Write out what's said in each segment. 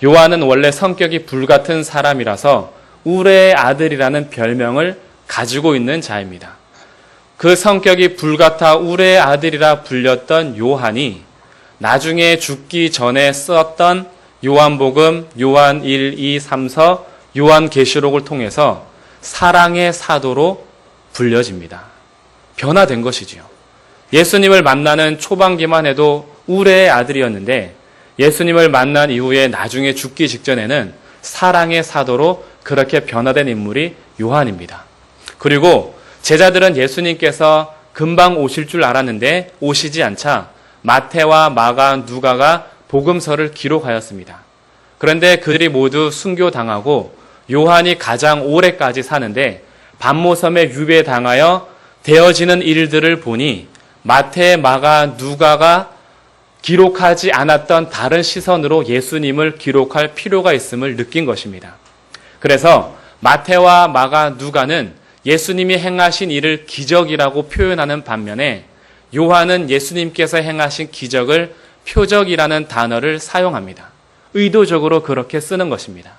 요한은 원래 성격이 불같은 사람이라서 우레의 아들이라는 별명을 가지고 있는 자입니다. 그 성격이 불같아 우레의 아들이라 불렸던 요한이 나중에 죽기 전에 썼던 요한복음, 요한 1, 2, 3서, 요한계시록을 통해서 사랑의 사도로 불려집니다. 변화된 것이지요. 예수님을 만나는 초반기만 해도 우레의 아들이었는데 예수님을 만난 이후에 나중에 죽기 직전에는 사랑의 사도로 그렇게 변화된 인물이 요한입니다. 그리고 제자들은 예수님께서 금방 오실 줄 알았는데 오시지 않자 마태와 마가, 누가가 복음서를 기록하였습니다. 그런데 그들이 모두 순교당하고 요한이 가장 오래까지 사는데 반모섬에 유배당하여 되어지는 일들을 보니 마태, 마가, 누가가 기록하지 않았던 다른 시선으로 예수님을 기록할 필요가 있음을 느낀 것입니다. 그래서 마태와 마가, 누가는 예수님이 행하신 일을 기적이라고 표현하는 반면에 요한은 예수님께서 행하신 기적을 표적이라는 단어를 사용합니다. 의도적으로 그렇게 쓰는 것입니다.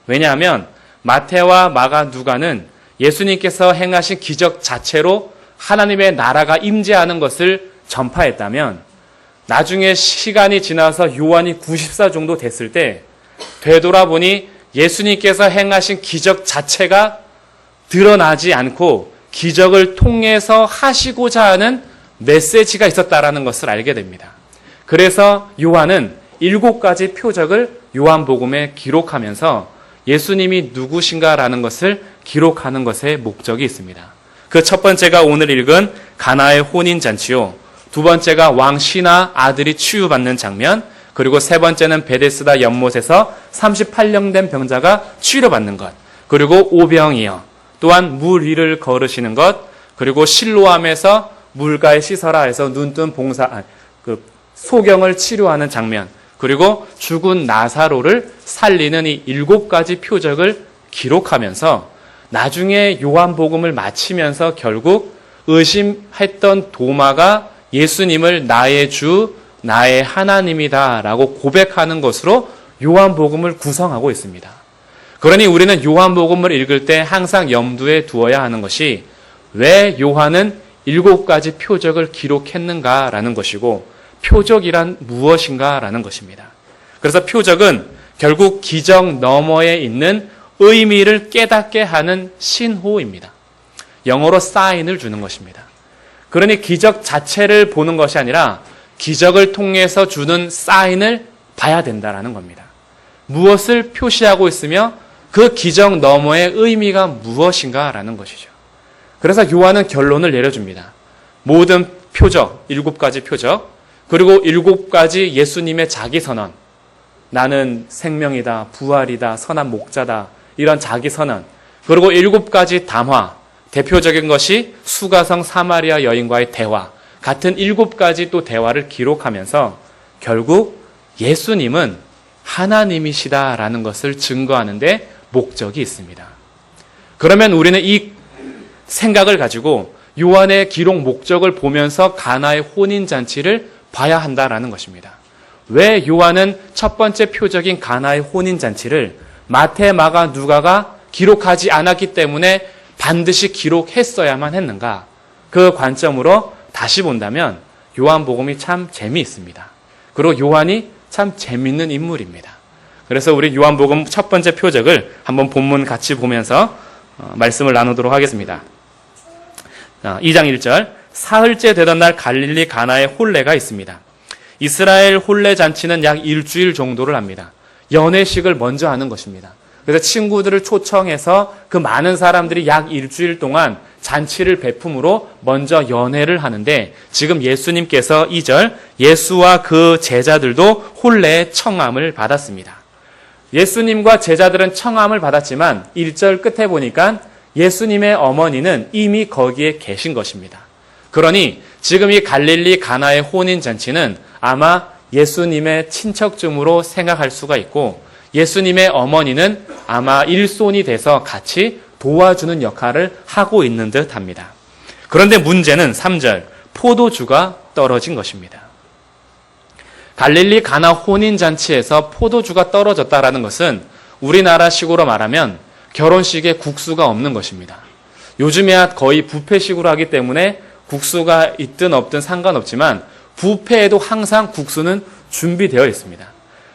왜냐하면 마태와 마가, 누가는 예수님께서 행하신 기적 자체로 하나님의 나라가 임재하는 것을 전파했다면 나중에 시간이 지나서 요한이 90살 정도 됐을 때 되돌아보니 예수님께서 행하신 기적 자체가 드러나지 않고 기적을 통해서 하시고자 하는 메시지가 있었다라는 것을 알게 됩니다. 그래서 요한은 7가지 표적을 요한복음에 기록하면서 예수님이 누구신가라는 것을 기록하는 것에 목적이 있습니다. 그 첫 번째가 오늘 읽은 가나의 혼인잔치요. 두 번째가 왕 시나 아들이 치유받는 장면, 그리고 세 번째는 베데스다 연못에서 38년 된 병자가 치료받는 것, 그리고 오병이어, 또한 물 위를 걸으시는 것, 그리고 실로암에서 물가에 씻어라 해서 눈뜬 소경을 치료하는 장면, 그리고 죽은 나사로를 살리는 이 7가지 표적을 기록하면서 나중에 요한복음을 마치면서 결국 의심했던 도마가 예수님을 나의 주, 나의 하나님이다 라고 고백하는 것으로 요한복음을 구성하고 있습니다. 그러니 우리는 요한복음을 읽을 때 항상 염두에 두어야 하는 것이 왜 요한은 7가지 표적을 기록했는가라는 것이고 표적이란 무엇인가라는 것입니다. 그래서 표적은 결국 기적 너머에 있는 의미를 깨닫게 하는 신호입니다. 영어로 사인을 주는 것입니다. 그러니 기적 자체를 보는 것이 아니라 기적을 통해서 주는 사인을 봐야 된다라는 겁니다. 무엇을 표시하고 있으며 그 기적 너머의 의미가 무엇인가라는 것이죠. 그래서 요한은 결론을 내려줍니다. 모든 표적, 7가지 표적, 그리고 7가지 예수님의 자기선언, 나는 생명이다, 부활이다, 선한 목자다, 이런 자기선언, 그리고 7가지 담화, 대표적인 것이 수가성 사마리아 여인과의 대화, 같은 7가지 또 대화를 기록하면서 결국 예수님은 하나님이시다라는 것을 증거하는데 목적이 있습니다. 그러면 우리는 이 생각을 가지고 요한의 기록 목적을 보면서 가나의 혼인잔치를 봐야 한다라는 것입니다. 왜 요한은 첫 번째 표적인 가나의 혼인잔치를 마태, 마가, 누가가 기록하지 않았기 때문에 반드시 기록했어야만 했는가? 그 관점으로 다시 본다면 요한복음이 참 재미있습니다. 그리고 요한이 참 재미있는 인물입니다. 그래서 우리 요한복음 첫 번째 표적을 한번 본문 같이 보면서 말씀을 나누도록 하겠습니다. 2장 1절, 사흘째 되던 날 갈릴리 가나에 혼례가 있습니다. 이스라엘 혼례 잔치는 약 일주일 정도를 합니다. 연회식을 먼저 하는 것입니다. 그래서 친구들을 초청해서 그 많은 사람들이 약 일주일 동안 잔치를 베품으로 먼저 연회를 하는데 지금 예수님께서 2절, 예수와 그 제자들도 혼례의 청함을 받았습니다. 예수님과 제자들은 청함을 받았지만 1절 끝에 보니까 예수님의 어머니는 이미 거기에 계신 것입니다. 그러니 지금 이 갈릴리 가나의 혼인잔치는 아마 예수님의 친척쯤으로 생각할 수가 있고 예수님의 어머니는 아마 일손이 돼서 같이 도와주는 역할을 하고 있는 듯 합니다. 그런데 문제는 3절, 포도주가 떨어진 것입니다. 갈릴리 가나 혼인잔치에서 포도주가 떨어졌다라는 것은 우리나라식으로 말하면 결혼식에 국수가 없는 것입니다. 요즘에야 거의 뷔페식으로 하기 때문에 국수가 있든 없든 상관없지만 뷔페에도 항상 국수는 준비되어 있습니다.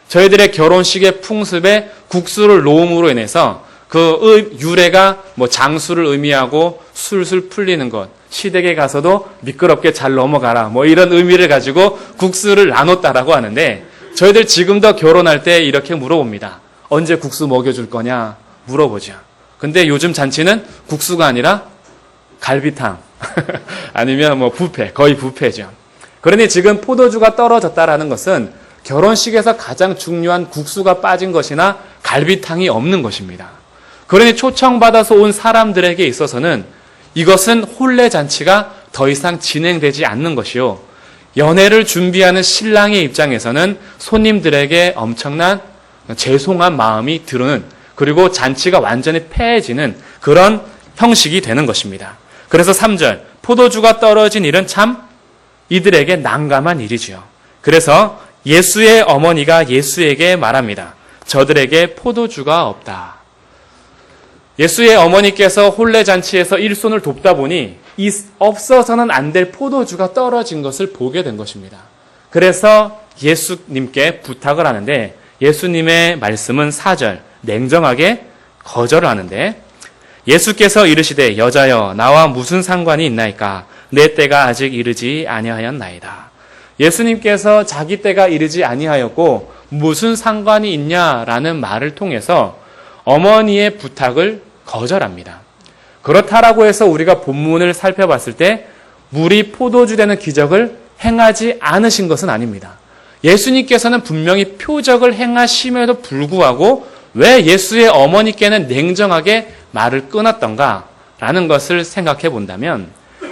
저희들의 결혼식의 풍습에 국수를 놓음으로 인해서 그 유래가 장수를 의미하고 술술 풀리는 것, 시댁에 가서도 미끄럽게 잘 넘어가라 이런 의미를 가지고 국수를 나눴다라고 하는데, 저희들 지금도 결혼할 때 이렇게 물어봅니다. 언제 국수 먹여줄 거냐 물어보죠. 근데 요즘 잔치는 국수가 아니라 갈비탕 아니면 뷔페, 거의 뷔페죠. 그러니 지금 포도주가 떨어졌다라는 것은 결혼식에서 가장 중요한 국수가 빠진 것이나 갈비탕이 없는 것입니다. 그러니 초청받아서 온 사람들에게 있어서는 이것은 혼례 잔치가 더 이상 진행되지 않는 것이요, 연애를 준비하는 신랑의 입장에서는 손님들에게 엄청난 죄송한 마음이 드는, 그리고 잔치가 완전히 패해지는 그런 형식이 되는 것입니다. 그래서 3절, 포도주가 떨어진 일은 참 이들에게 난감한 일이지요. 그래서 예수의 어머니가 예수에게 말합니다. 저들에게 포도주가 없다. 예수의 어머니께서 혼례잔치에서 일손을 돕다 보니 없어서는 안 될 포도주가 떨어진 것을 보게 된 것입니다. 그래서 예수님께 부탁을 하는데, 예수님의 말씀은 4절, 냉정하게 거절을 하는데, 예수께서 이르시되 여자여 나와 무슨 상관이 있나이까, 내 때가 아직 이르지 아니하였나이다. 예수님께서 자기 때가 이르지 아니하였고 무슨 상관이 있냐라는 말을 통해서 어머니의 부탁을 거절합니다. 그렇다라고 해서 우리가 본문을 살펴봤을 때 물이 포도주 되는 기적을 행하지 않으신 것은 아닙니다. 예수님께서는 분명히 표적을 행하심에도 불구하고 왜 예수의 어머니께는 냉정하게 말을 끊었던가라는 것을 생각해 본다면,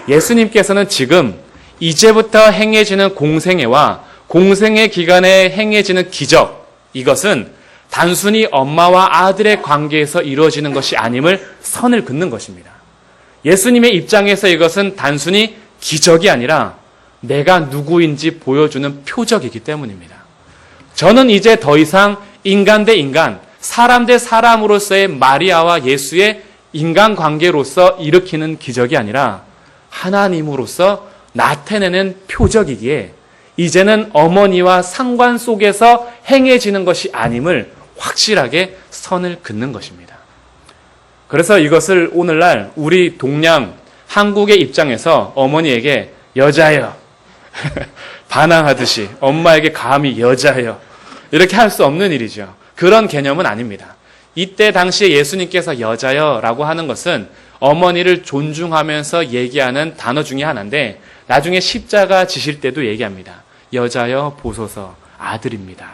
예수님께서는 지금 이제부터 행해지는 공생애와 공생애 기간에 행해지는 기적, 이것은 단순히 엄마와 아들의 관계에서 이루어지는 것이 아님을 선을 긋는 것입니다. 예수님의 입장에서 이것은 단순히 기적이 아니라 내가 누구인지 보여주는 표적이기 때문입니다. 저는 이제 더 이상 인간 대 인간, 사람 대 사람으로서의 마리아와 예수의 인간관계로서 일으키는 기적이 아니라 하나님으로서 나타내는 표적이기에 이제는 어머니와 상관 속에서 행해지는 것이 아님을 확실하게 선을 긋는 것입니다. 그래서 이것을 오늘날 우리 동양 한국의 입장에서 어머니에게 여자여 반항하듯이 엄마에게 감히 여자여 이렇게 할 수 없는 일이죠. 그런 개념은 아닙니다. 이때 당시에 예수님께서 여자여라고 하는 것은 어머니를 존중하면서 얘기하는 단어 중에 하나인데, 나중에 십자가 지실 때도 얘기합니다. 여자여 보소서 아들입니다.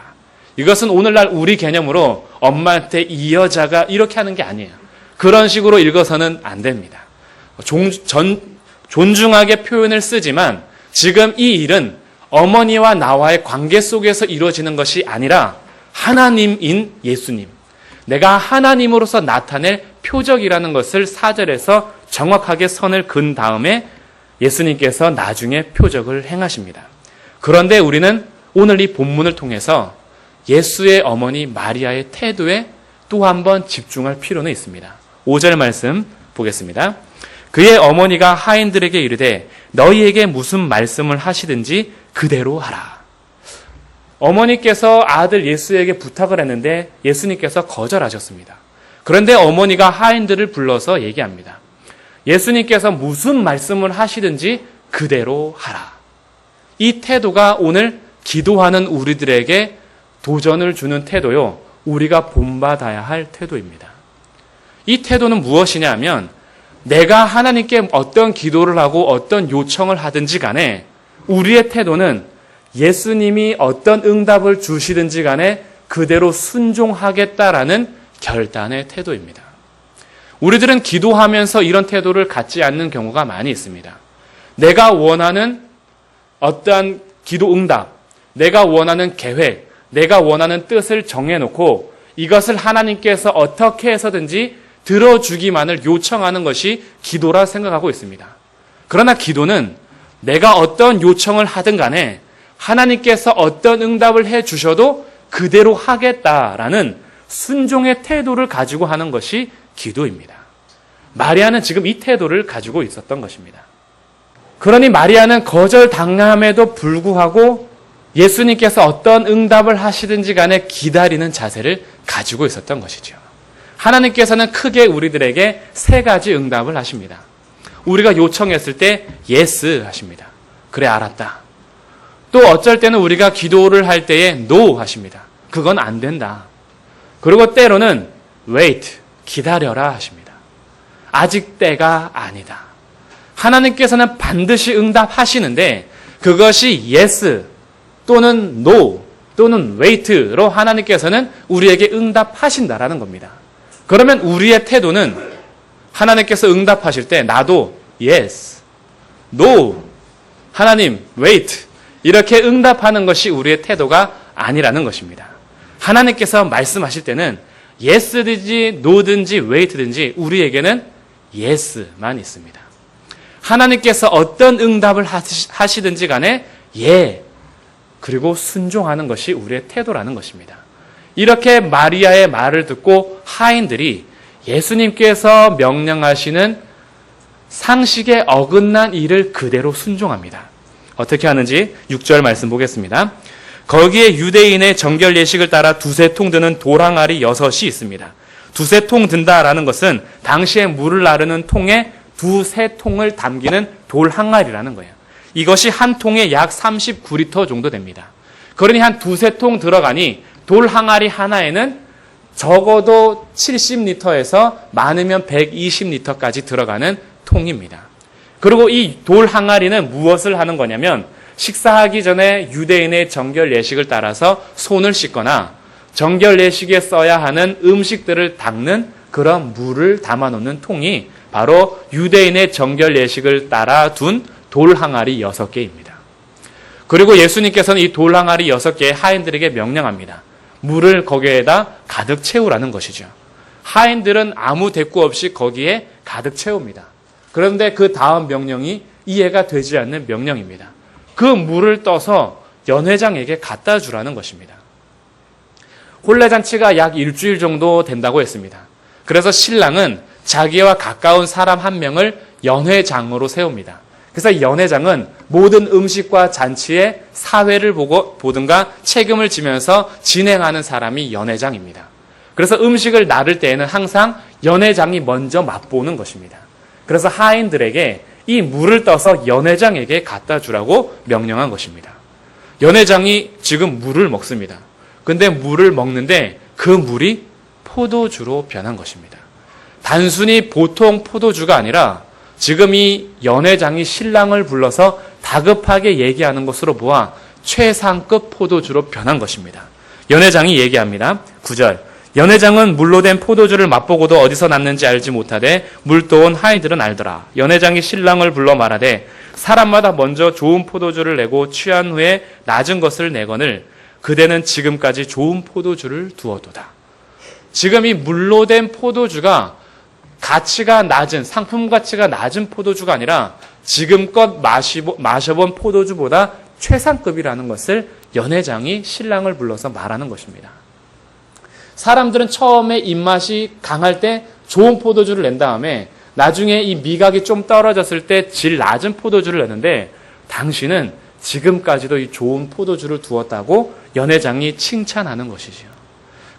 이것은 오늘날 우리 개념으로 엄마한테 이 여자가 이렇게 하는 게 아니에요. 그런 식으로 읽어서는 안 됩니다. 존중하게 표현을 쓰지만 지금 이 일은 어머니와 나와의 관계 속에서 이루어지는 것이 아니라 하나님인 예수님, 내가 하나님으로서 나타낼 표적이라는 것을 4절에서 정확하게 선을 긋은 다음에 예수님께서 나중에 표적을 행하십니다. 그런데 우리는 오늘 이 본문을 통해서 예수의 어머니 마리아의 태도에 또 한 번 집중할 필요는 있습니다. 5절 말씀 보겠습니다. 그의 어머니가 하인들에게 이르되 너희에게 무슨 말씀을 하시든지 그대로 하라. 어머니께서 아들 예수에게 부탁을 했는데 예수님께서 거절하셨습니다. 그런데 어머니가 하인들을 불러서 얘기합니다. 예수님께서 무슨 말씀을 하시든지 그대로 하라. 이 태도가 오늘 기도하는 우리들에게 도전을 주는 태도요, 우리가 본받아야 할 태도입니다. 이 태도는 무엇이냐 하면, 내가 하나님께 어떤 기도를 하고 어떤 요청을 하든지 간에 우리의 태도는 예수님이 어떤 응답을 주시든지 간에 그대로 순종하겠다라는 결단의 태도입니다. 우리들은 기도하면서 이런 태도를 갖지 않는 경우가 많이 있습니다. 내가 원하는 어떠한 기도 응답, 내가 원하는 계획, 내가 원하는 뜻을 정해놓고 이것을 하나님께서 어떻게 해서든지 들어주기만을 요청하는 것이 기도라 생각하고 있습니다. 그러나 기도는 내가 어떤 요청을 하든 간에 하나님께서 어떤 응답을 해 주셔도 그대로 하겠다라는 순종의 태도를 가지고 하는 것이 기도입니다. 마리아는 지금 이 태도를 가지고 있었던 것입니다. 그러니 마리아는 거절당함에도 불구하고 예수님께서 어떤 응답을 하시든지 간에 기다리는 자세를 가지고 있었던 것이죠. 하나님께서는 크게 우리들에게 세 가지 응답을 하십니다. 우리가 요청했을 때 yes 하십니다. 그래 알았다. 또 어쩔 때는 우리가 기도를 할 때에 no 하십니다. 그건 안 된다. 그리고 때로는 wait, 기다려라 하십니다. 아직 때가 아니다. 하나님께서는 반드시 응답하시는데 그것이 yes 또는 no 또는 wait로 하나님께서는 우리에게 응답하신다라는 겁니다. 그러면 우리의 태도는 하나님께서 응답하실 때 나도 yes, no, 하나님 wait 이렇게 응답하는 것이 우리의 태도가 아니라는 것입니다. 하나님께서 말씀하실 때는 yes든지 no든지 wait든지 우리에게는 yes만 있습니다. 하나님께서 어떤 응답을 하시든지 간에 예, 그리고 순종하는 것이 우리의 태도라는 것입니다. 이렇게 마리아의 말을 듣고 하인들이 예수님께서 명령하시는 상식에 어긋난 일을 그대로 순종합니다. 어떻게 하는지 6절 말씀 보겠습니다. 거기에 유대인의 정결 예식을 따라 두세 통 드는 돌 항아리 6이 있습니다. 두세 통 든다라는 것은 당시에 물을 나르는 통에 두세 통을 담기는 돌 항아리라는 거예요. 이것이 한 통에 약 39리터 정도 됩니다. 그러니 한 두세 통 들어가니 돌 항아리 하나에는 적어도 70리터에서 많으면 120리터까지 들어가는 통입니다. 그리고 이 돌 항아리는 무엇을 하는 거냐면 식사하기 전에 유대인의 정결 예식을 따라서 손을 씻거나 정결 예식에 써야 하는 음식들을 닦는 그런 물을 담아놓는 통이 바로 유대인의 정결 예식을 따라 둔 돌 항아리 6개입니다. 그리고 예수님께서는 이 돌 항아리 6개의 하인들에게 명령합니다. 물을 거기에다 가득 채우라는 것이죠. 하인들은 아무 대꾸 없이 거기에 가득 채웁니다. 그런데 그 다음 명령이 이해가 되지 않는 명령입니다. 그 물을 떠서 연회장에게 갖다 주라는 것입니다. 혼례잔치가 약 일주일 정도 된다고 했습니다. 그래서 신랑은 자기와 가까운 사람 한 명을 연회장으로 세웁니다. 그래서 연회장은 모든 음식과 잔치의 사회를 보든가 책임을 지면서 진행하는 사람이 연회장입니다. 그래서 음식을 나를 때에는 항상 연회장이 먼저 맛보는 것입니다. 그래서 하인들에게 이 물을 떠서 연회장에게 갖다 주라고 명령한 것입니다. 연회장이 지금 물을 먹습니다. 근데 물을 먹는데 그 물이 포도주로 변한 것입니다. 단순히 보통 포도주가 아니라 지금 이 연회장이 신랑을 불러서 다급하게 얘기하는 것으로 보아 최상급 포도주로 변한 것입니다. 연회장이 얘기합니다. 9절. 연회장은 물로 된 포도주를 맛보고도 어디서 났는지 알지 못하되 물도온 하인들은 알더라. 연회장이 신랑을 불러 말하되 사람마다 먼저 좋은 포도주를 내고 취한 후에 낮은 것을 내거늘 그대는 지금까지 좋은 포도주를 두어도다. 지금 이 물로 된 포도주가 가치가 낮은, 상품 가치가 낮은 포도주가 아니라 지금껏 마셔본 포도주보다 최상급이라는 것을 연회장이 신랑을 불러서 말하는 것입니다. 사람들은 처음에 입맛이 강할 때 좋은 포도주를 낸 다음에 나중에 이 미각이 좀 떨어졌을 때 질 낮은 포도주를 내는데 당신은 지금까지도 이 좋은 포도주를 두었다고 연회장이 칭찬하는 것이지요.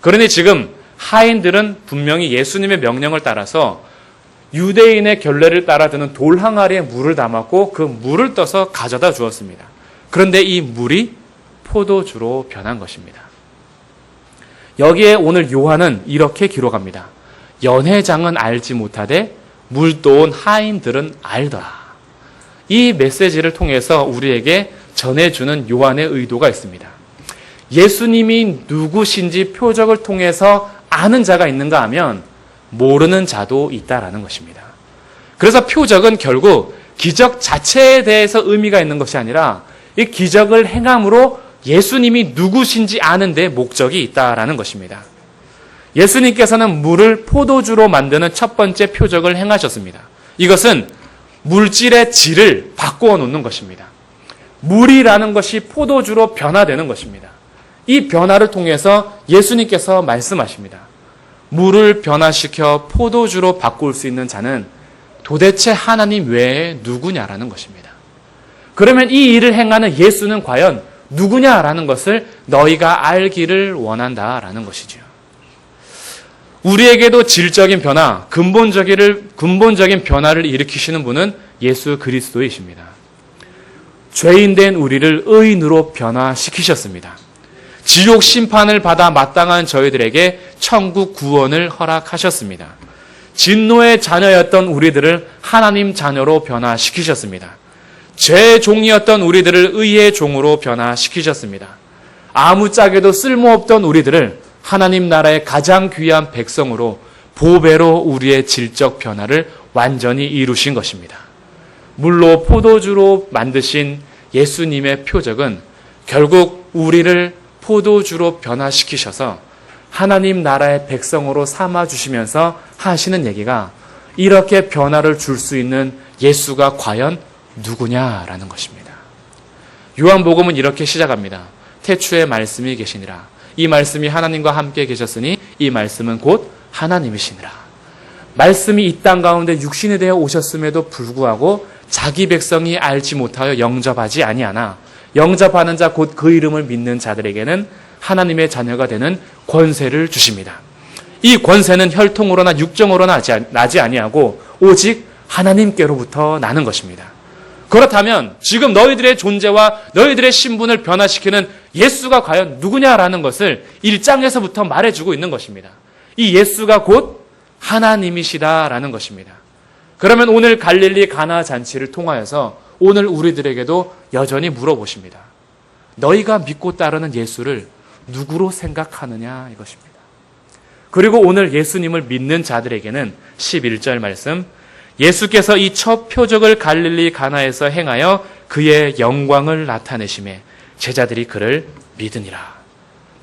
그러니 지금 하인들은 분명히 예수님의 명령을 따라서 유대인의 결례를 따라 드는 돌 항아리에 물을 담았고 그 물을 떠서 가져다 주었습니다. 그런데 이 물이 포도주로 변한 것입니다. 여기에 오늘 요한은 이렇게 기록합니다. 연회장은 알지 못하되 물도온 하인들은 알더라. 이 메시지를 통해서 우리에게 전해주는 요한의 의도가 있습니다. 예수님이 누구신지 표적을 통해서 아는 자가 있는가 하면 모르는 자도 있다라는 것입니다. 그래서 표적은 결국 기적 자체에 대해서 의미가 있는 것이 아니라 이 기적을 행함으로 예수님이 누구신지 아는 데 목적이 있다라는 것입니다. 예수님께서는 물을 포도주로 만드는 첫 번째 표적을 행하셨습니다. 이것은 물질의 질을 바꾸어 놓는 것입니다. 물이라는 것이 포도주로 변화되는 것입니다. 이 변화를 통해서 예수님께서 말씀하십니다. 물을 변화시켜 포도주로 바꿀 수 있는 자는 도대체 하나님 외에 누구냐라는 것입니다. 그러면 이 일을 행하는 예수는 과연 누구냐라는 것을 너희가 알기를 원한다라는 것이죠. 우리에게도 질적인 변화, 근본적인 변화를 일으키시는 분은 예수 그리스도이십니다. 죄인된 우리를 의인으로 변화시키셨습니다. 지옥 심판을 받아 마땅한 저희들에게 천국 구원을 허락하셨습니다. 진노의 자녀였던 우리들을 하나님 자녀로 변화시키셨습니다. 죄의 종이었던 우리들을 의의 종으로 변화시키셨습니다. 아무짝에도 쓸모없던 우리들을 하나님 나라의 가장 귀한 백성으로 보배로 우리의 질적 변화를 완전히 이루신 것입니다. 물로 포도주로 만드신 예수님의 표적은 결국 우리를 포도주로 변화시키셔서 하나님 나라의 백성으로 삼아주시면서 하시는 얘기가 이렇게 변화를 줄 수 있는 예수가 과연 누구냐라는 것입니다. 요한복음은 이렇게 시작합니다. 태초에 말씀이 계시니라. 이 말씀이 하나님과 함께 계셨으니 이 말씀은 곧 하나님이시니라. 말씀이 이 땅 가운데 육신이 되어 오셨음에도 불구하고 자기 백성이 알지 못하여 영접하지 아니하나 영접하는 자 곧 그 이름을 믿는 자들에게는 하나님의 자녀가 되는 권세를 주십니다. 이 권세는 혈통으로나 육정으로 나지 아니하고 오직 하나님께로부터 나는 것입니다. 그렇다면 지금 너희들의 존재와 너희들의 신분을 변화시키는 예수가 과연 누구냐라는 것을 1장에서부터 말해주고 있는 것입니다. 이 예수가 곧 하나님이시다라는 것입니다. 그러면 오늘 갈릴리 가나 잔치를 통하여서 오늘 우리들에게도 여전히 물어보십니다. 너희가 믿고 따르는 예수를 누구로 생각하느냐 이것입니다. 그리고 오늘 예수님을 믿는 자들에게는 11절 말씀, 예수께서 이 첫 표적을 갈릴리 가나에서 행하여 그의 영광을 나타내심에 제자들이 그를 믿으니라.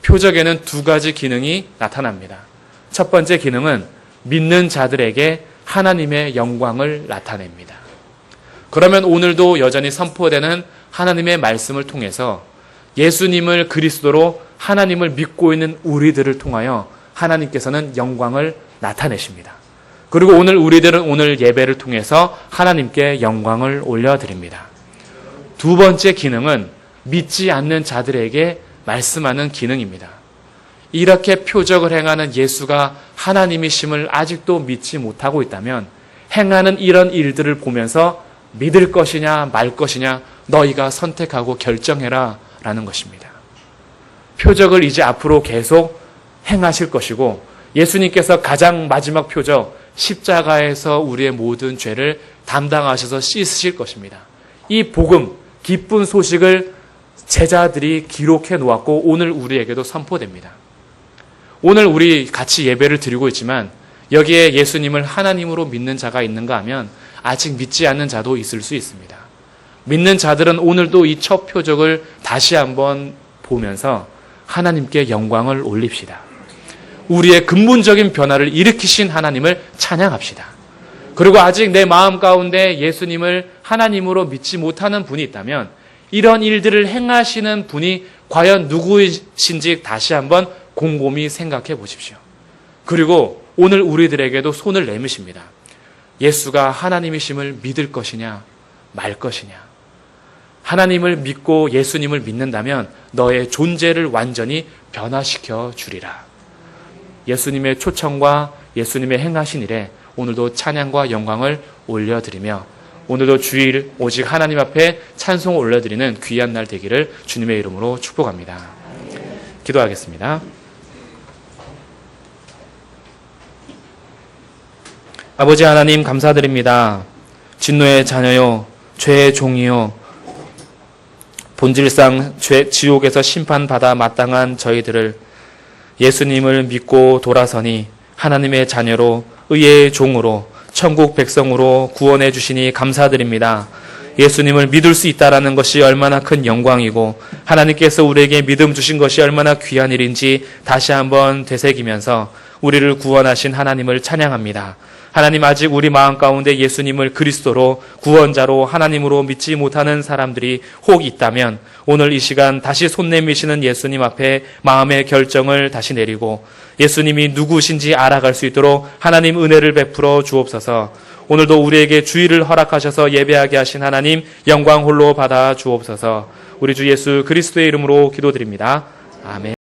표적에는 두 가지 기능이 나타납니다. 첫 번째 기능은 믿는 자들에게 하나님의 영광을 나타냅니다. 그러면 오늘도 여전히 선포되는 하나님의 말씀을 통해서 예수님을 그리스도로 하나님을 믿고 있는 우리들을 통하여 하나님께서는 영광을 나타내십니다. 그리고 우리들은 오늘 예배를 통해서 하나님께 영광을 올려드립니다. 두 번째 기능은 믿지 않는 자들에게 말씀하는 기능입니다. 이렇게 표적을 행하는 예수가 하나님이심을 아직도 믿지 못하고 있다면 행하는 이런 일들을 보면서 믿을 것이냐 말 것이냐 너희가 선택하고 결정해라 라는 것입니다. 표적을 이제 앞으로 계속 행하실 것이고 예수님께서 가장 마지막 표적 십자가에서 우리의 모든 죄를 담당하셔서 씻으실 것입니다. 이 복음, 기쁜 소식을 제자들이 기록해 놓았고 오늘 우리에게도 선포됩니다. 오늘 우리 같이 예배를 드리고 있지만 여기에 예수님을 하나님으로 믿는 자가 있는가 하면 아직 믿지 않는 자도 있을 수 있습니다. 믿는 자들은 오늘도 이 첫 표적을 다시 한번 보면서 하나님께 영광을 올립시다. 우리의 근본적인 변화를 일으키신 하나님을 찬양합시다. 그리고 아직 내 마음 가운데 예수님을 하나님으로 믿지 못하는 분이 있다면 이런 일들을 행하시는 분이 과연 누구이신지 다시 한번 곰곰이 생각해 보십시오. 그리고 오늘 우리들에게도 손을 내미십니다. 예수가 하나님이심을 믿을 것이냐 말 것이냐. 하나님을 믿고 예수님을 믿는다면 너의 존재를 완전히 변화시켜 주리라. 예수님의 초청과 예수님의 행하신 일에 오늘도 찬양과 영광을 올려드리며 오늘도 주일 오직 하나님 앞에 찬송을 올려드리는 귀한 날 되기를 주님의 이름으로 축복합니다. 기도하겠습니다. 아버지 하나님 감사드립니다. 진노의 자녀요, 죄의 종이요, 본질상 지옥에서 심판받아 마땅한 저희들을 예수님을 믿고 돌아서니 하나님의 자녀로 의의 종으로 천국 백성으로 구원해 주시니 감사드립니다. 예수님을 믿을 수 있다라는 것이 얼마나 큰 영광이고 하나님께서 우리에게 믿음 주신 것이 얼마나 귀한 일인지 다시 한번 되새기면서 우리를 구원하신 하나님을 찬양합니다. 하나님, 아직 우리 마음 가운데 예수님을 그리스도로 구원자로 하나님으로 믿지 못하는 사람들이 혹 있다면 오늘 이 시간 다시 손 내미시는 예수님 앞에 마음의 결정을 다시 내리고 예수님이 누구신지 알아갈 수 있도록 하나님 은혜를 베풀어 주옵소서. 오늘도 우리에게 주의를 허락하셔서 예배하게 하신 하나님 영광 홀로 받아 주옵소서. 우리 주 예수 그리스도의 이름으로 기도드립니다. 아멘.